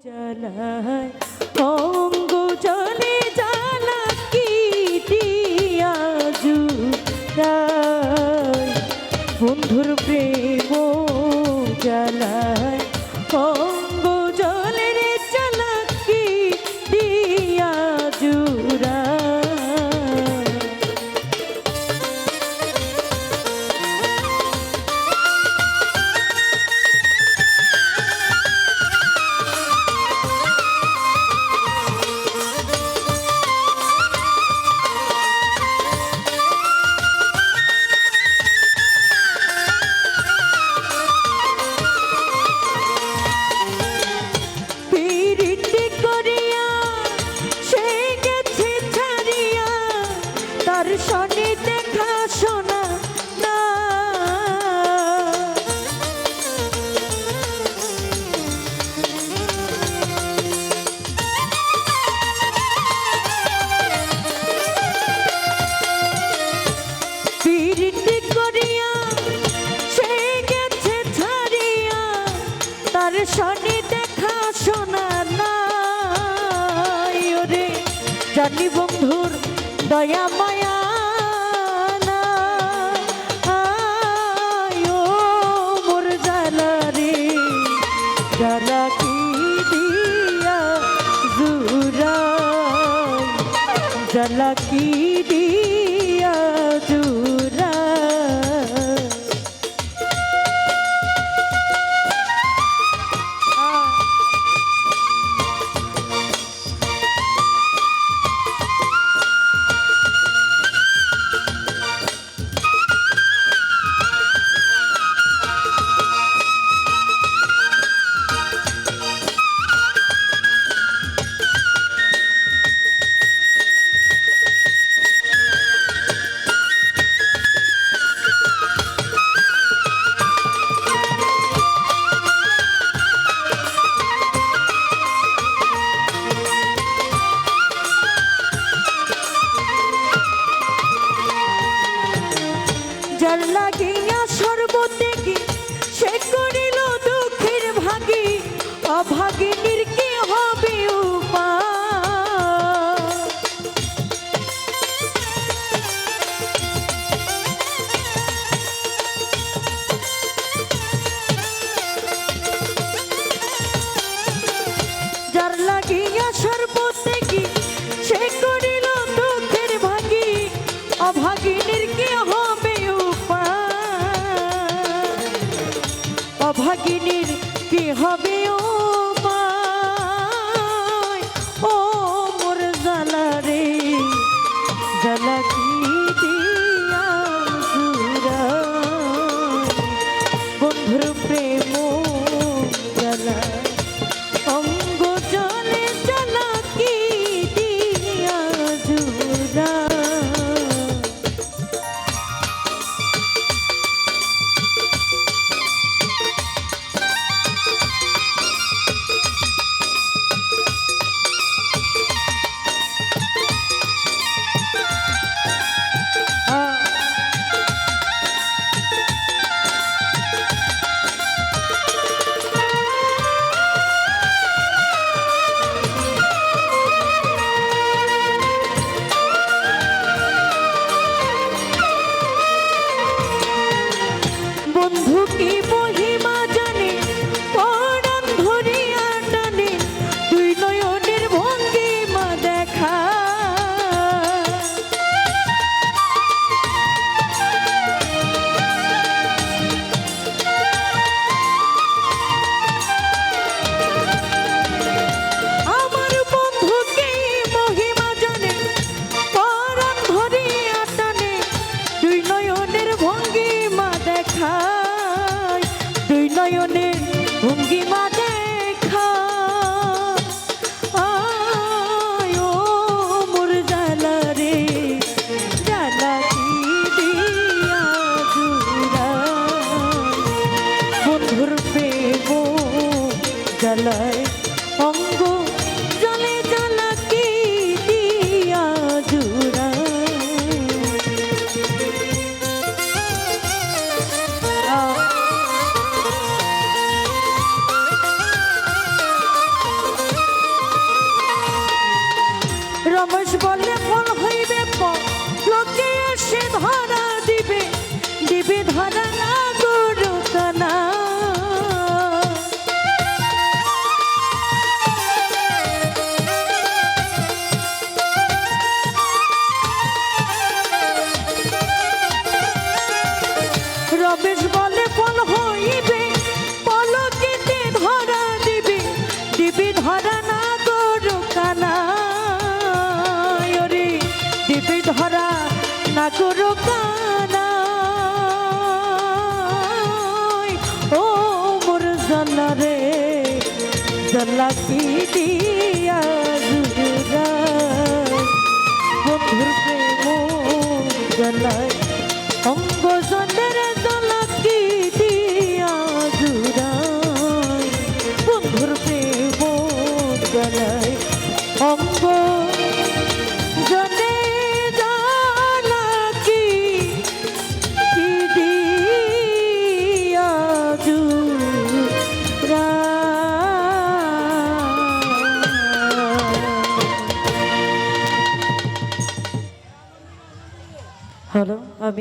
জ্বালায় অঙ্গ জলে জ্বালা কি দিয়া জুড়ায় বন্ধুর প্রেম জ্বালায় অঙ্গ জলের জ্বালা কি দিয়া জুড়ায়। শনি দেখা শোনা না পিরিতি করিয়া সে গেছে ছাড়িয়া তার শনি দেখা শোনা না ওরে জানি বন্ধুর দয়া মায়া না আয়ো মোর জ্বালা রে জ্বালা কি দিয়া জুড়াই জ্বালা কি দিয়া জুড়াই। যার লাগিয়া সর্বত্যাগী সে করিল দুঃখের ভাগী অভাগিনীর কি হবে উপায়। যার লাগিয়া সর্বত্যাগী সে করিল দুঃখের ভাগী অভাগিনীর কি হবে অভাগিনীর কি হবে ও মা। বলে ফল হইবে লোকে এসে ধরা দিবে দিবে ধরা না গরু কানা রমেশ বলে ফল হইবে পলকেতে ধরা দিবে দিবে ধরা না গরু কানা ওরে দিবে ধরা না গরু কানা ও মোর জানা রে জানা কি দিয়া জুড়া বন্ধুর প্রেম জানাই অঙ্গ জনের জলকি দিয়া জুড়াই বন্ধুর প্রেম জানাই অঙ্গ জনে জলকি দিয়া জুড়াই হ্যালো আমি